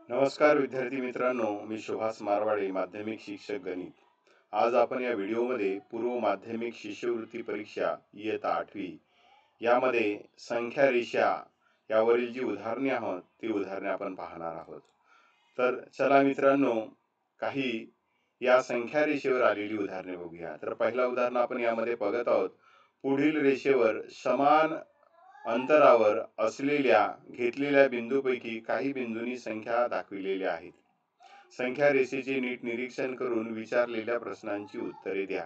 नमस्कार विद्यार्थी मित्रांनो, मी सुहास मारवाडे, माध्यमिक शिक्षक गणित. आज आपण या व्हिडिओमध्ये पूर्व माध्यमिक शिष्यवृत्ती परीक्षा इयत्ता 8वी यामध्ये संख्या रेषा यावरील जी उदाहरणे आहोत ती उदाहरणे आपण पाहणार आहोत. तर चला मित्रांनो, काही या संख्या रेषेवर आलेली उदाहरणे बघूया. तर पहिला उदाहरण आपण यामध्ये बघत आहोत. पुढील रेषेवर समान अंतरावर असलेल्या घेतलेल्या बिंदूपैकी काही बिंदूंनी संख्या दाखविलेल्या आहेत. संख्या रेषेचे नीट निरीक्षण करून विचारलेल्या प्रश्नांची उत्तरे द्या.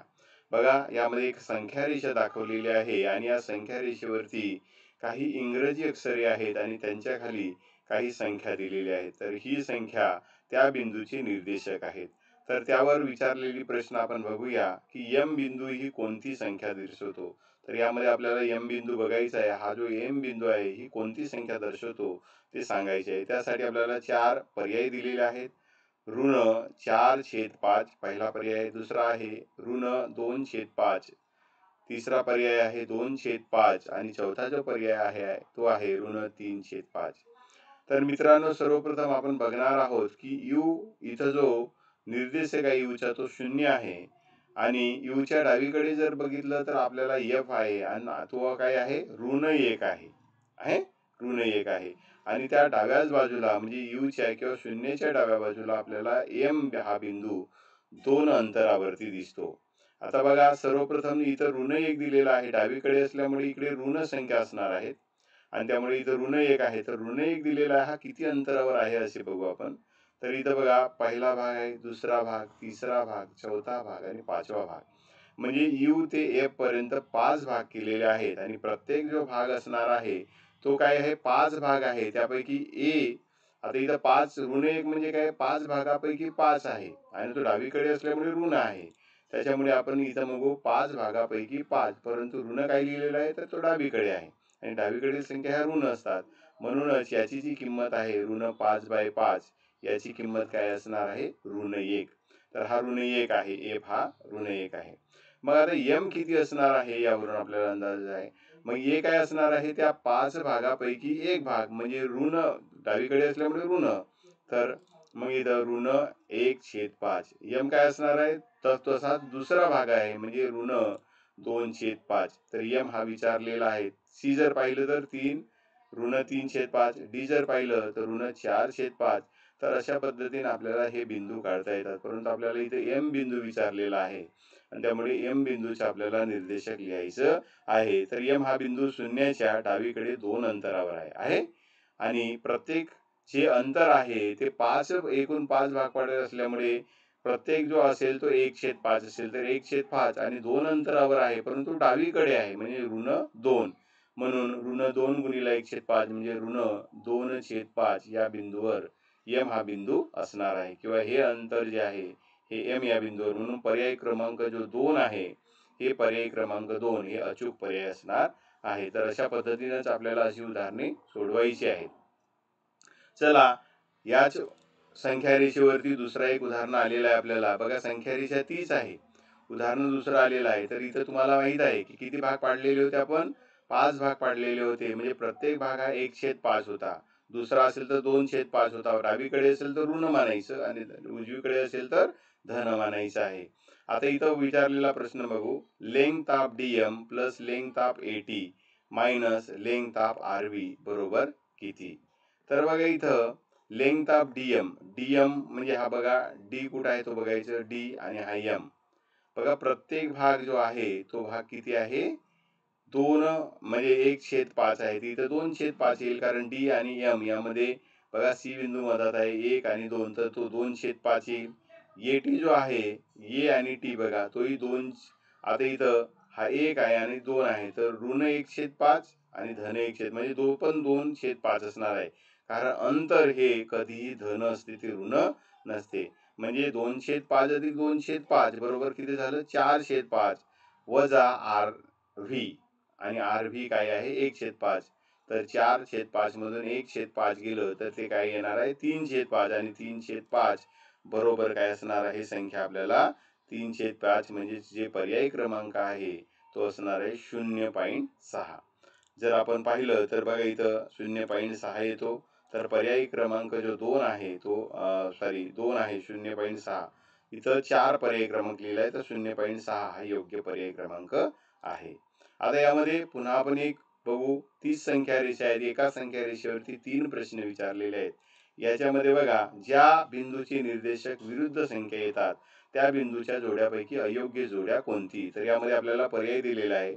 बघा, यामध्ये एक संख्या रेषा दाखवलेली आहे आणि या संख्या रेषेवरती काही इंग्रजी अक्षरे आहेत आणि त्यांच्या खाली काही संख्या दिलेल्या आहेत. तर ही संख्या त्या बिंदूचे निर्देशक आहेत. तर त्यावर विचारलेली प्रश्न आपण बघूया की एम बिंदू ही कोणती संख्या दर्शवतो. तर यामध्ये आपल्याला एम बिंदू बघायचा आहे. हा जो एम बिंदू आहे ही कोणती संख्या दर्शवतो ते सांगायचे आहे. त्यासाठी आपल्याला 4 पर्याय दिलेले आहेत. ऋण 4/5 पहिला पर्याय, दुसरा आहे ऋण 2/5, तिसरा पर्याय आहे 2/5 आणि चौथा जो पर्याय आहे तो आहे ऋण 3/5. तर मित्रांनो, सर्वप्रथम आपण बघणार आहोत की यू इथं जो निर्देशक आहे यूचा तो 0 आहे आणि यूच्या डावीकडे जर बघितलं तर आपल्याला एफ आहे आणि तो काय आहे ऋण 1 आहे ऋण 1 आहे आणि त्या डाव्याच बाजूला म्हणजे यूच्या किंवा शून्याच्या डाव्या बाजूला आपल्याला एम हा बिंदू 2 अंतरावरती दिसतो. आता बघा, सर्वप्रथम इथं ऋण 1 दिलेला आहे, डावीकडे असल्यामुळे इकडे ऋण संख्या असणार आहेत आणि त्यामुळे इथं ऋण 1 आहे. तर ऋण 1 दिलेला आहे, हा किती अंतरावर आहे असे बघू आपण. तर इथं बघा, पहिला भाग आहे, दुसरा भाग, तिसरा भाग, चौथा भाग आणि पाचवा भाग. म्हणजे यू ते एफ पर्यंत 5 भाग केलेले आहेत आणि प्रत्येक जो भाग असणार आहे तो काय आहे 5 भाग आहे. त्यापैकी ए, आता इथं 5 ऋण 1 म्हणजे काय 5 भागापैकी 5 आहे आणि तो डावीकडे असल्यामुळे ऋण आहे. त्याच्यामुळे आपण इथं बघू 5 भागापैकी 5, परंतु ऋण काय लिहिलेलं आहे तर तो डावीकडे आहे आणि डावीकडील संख्या ह्या ऋण असतात. म्हणूनच याची जी किंमत आहे ऋण 5/5, याची किंमत काय असणार आहे ऋण 1. तर हा ऋण 1 आहे, एफ हा ऋण 1 आहे. मग आता एम किती असणार आहे यावरून आपल्याला अंदाज आहे. मग ए काय असणार आहे त्या 5 भागापैकी 1 भाग म्हणजे ऋण, डावीकडे असल्यामुळे ऋण. तर मग इथं ऋण 1/5. एम काय असणार आहे तर तसा दुसरा भाग आहे म्हणजे ऋण 2/5. तर एम हा विचारलेला आहे. सी जर पाहिलं तर 3 ऋण 3/5, डी जर पाहिलं तर ऋण 4/5. तर अशा पद्धतीने आपल्याला हे बिंदू काढता येतात, परंतु आपल्याला इथे एम बिंदू विचारलेला आहे आणि त्यामुळे एम बिंदूचे आपल्याला निर्देशक लिहायचं आहे. तर एम हा बिंदू शून्याच्या डावीकडे 2 अंतरावर आहे आणि प्रत्येक जे अंतर आहे ते 5, एकूण 5 भाग पाडत असल्यामुळे प्रत्येक जो असेल तो 1/5 असेल. तर 1/5 आणि 2 अंतरावर आहे, परंतु डावीकडे आहे म्हणजे ऋण 2. म्हणून ऋण 2 गुणिले 1/5 म्हणजे ऋण 2/5 या बिंदूवर एम हा बिंदू असणार आहे किंवा हे अंतर जे आहे हे एम या बिंदूवर. म्हणून पर्याय क्रमांक जो 2 आहे हे पर्याय क्रमांक 2 हे अचूक पर्याय असणार आहे. तर अशा पद्धतीनेच आपल्याला अशी उदाहरणे सोडवायची आहेत. चला, याच संख्या रेषेवरती दुसरा एक उदाहरण आलेलं आहे आपल्याला. बघा, संख्या रेषा तीच आहे, उदाहरण दुसरं आलेलं आहे. तर इथं तुम्हाला माहित आहे की किती भाग पाडलेले होते आपण 5 भाग पाडलेले होते म्हणजे प्रत्येक भाग हा 1/5 होता. दुसरा असेल तर 2/5 होता. डावीकडे असेल तर ऋण मानायचं आणि उजवीकडे असेल तर धन मानायचं आहे. आता इथं विचारलेला प्रश्न बघू. Length of DM plus length of AT minus length of RB बरोबर किती. तर बघा इथं लेंग्थ ऑफ डीएम, डीएम म्हणजे हा बघा डी कुठं आहे तो बघायचं, डी आणि हा एम. बघा, प्रत्येक भाग जो आहे तो भाग किती आहे 2 म्हणजे 1/5 आहे. इथं 2/5 येईल कारण डी आणि एम यामध्ये बघा सी बिंदू मधात आहे 1 आणि 2, तर तो 2/5 येईल. ए टी जो आहे ए आणि टी बघा तोही 2. आता इथं हा 1 आहे आणि 2 आहे तर ऋण 1/5 आणि धन 1/5 म्हणजे तो पण 2/5 असणार आहे. कारण अंतर हे कधीही धन असते ते ऋण नसते. म्हणजे 2/5 अधिक 2/5 बरोबर किती झालं 4/5 वजा आर व्ही आणि आर व्ही काय आहे 1/5. तर 4/5 मधून 1/5 गेलं तर ते काय येणार आहे 3/5 आणि 3/5 बरोबर काय असणार आहे संख्या आपल्याला 3/5 म्हणजे जे पर्याय क्रमांक आहे तो असणार आहे 0.6. जर आपण पाहिलं तर बघा इथं 0.6 येतो. तर पर्यायी क्रमांक जो 2 आहे तो 2 आहे 0.6. इथं 4 पर्यायी क्रमांक लिहिलाय तर 0.6 हा योग्य पर्यायी क्रमांक आहे. आता यामध्ये पुन्हा आपण एक बघू, 30 संख्या रेषा आहेत. एका संख्या रेषेवरती 3 प्रश्न विचारलेले आहेत. याच्यामध्ये बघा, ज्या बिंदूचे निर्देशक विरुद्ध संख्या येतात त्या बिंदूच्या जोड्यापैकी अयोग्य जोड्या कोणती? तर यामध्ये आपल्याला पर्याय दिलेला आहे.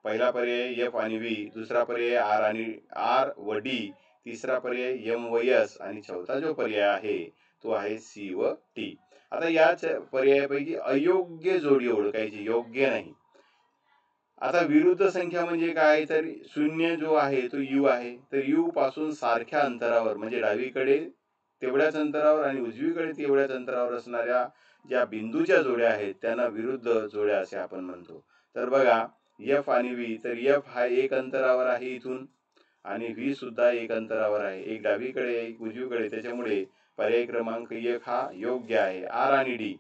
पहिला पर्याय एफ आणि व्ही, दुसरा पर्याय आर व डी, तिसरा पर्याय एम व एस आणि चौथा जो पर्याय आहे तो आहे सी व टी. आता याच पर्यायापैकी अयोग्य जोडी ओळखायची, योग्य नाही. आता विरुद्ध संख्या म्हणजे काय, तर शून्य जो आहे तो यू आहे. तर यू पासून सारख्या अंतरावर म्हणजे डावीकडे तेवढ्याच अंतरावर आणि उजवीकडे तेवढ्याच अंतरावर असणाऱ्या ज्या बिंदूच्या जोड्या आहेत त्यांना विरुद्ध जोड्या असे आपण म्हणतो. तर बघा, एफ आणि व्ही, तर एफ हा एक अंतरावर आहे इथून आणि व्ही सुद्धा एक अंतरावर आहे, एक डावीकडे एक उजवीकडे, त्याच्यामुळे पर्याय क्रमांक 1 हा योग्य आहे. आर आणि डी,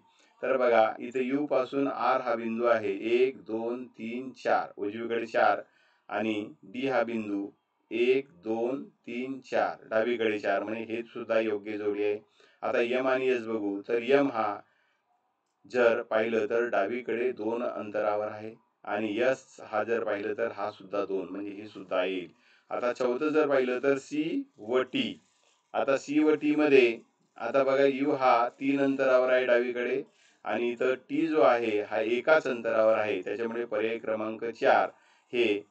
तर बघा इथे यू पासून आर हा बिंदू आहे 1 2 3 4, उजवीकडे 4 आणि डी हा बिंदू 1 2 3 4, डावीकडे 4, म्हणजे हे सुद्धा योग्य जोडी आहे. आता एम आणि एस बघू, तर एम हा जर पाहिलं तर डावीकडे 2 अंतरावर आहे आणि एस हा जर पाहिलं तर हा सुद्धा 2, म्हणजे हे सुद्धा येईल. आता चौथं जर पाहिलं तर सी व टी. आता सी व टी मध्ये आता बघा, यू हा 3 अंतरावर आहे डावीकडे आणि इथं टी जो आहे हा एकाच अंतरावर आहे, त्याच्यामुळे पर्याय क्रमांक 4 हे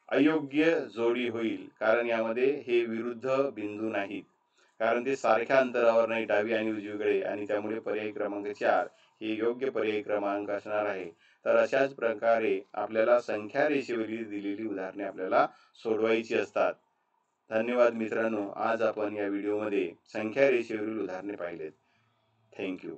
अयोग्य जोडी होईल, कारण यामध्ये हे विरुद्ध बिंदू नाहीत, कारण ते सारख्या अंतरावर नाही डावी आणि उजवीकडे, आणि त्यामुळे पर्याय क्रमांक 4 हे योग्य पर्याय क्रमांक असणार आहे. तर अशाच प्रकारे आपल्याला संख्या रेषेवरील दिलेली उदाहरणे आपल्याला सोडवायची असतात. धन्यवाद मित्रांनो, आज आपण या व्हिडिओमध्ये संख्या रेषेवरील उदाहरणे पाहिलेत. थँक्यू.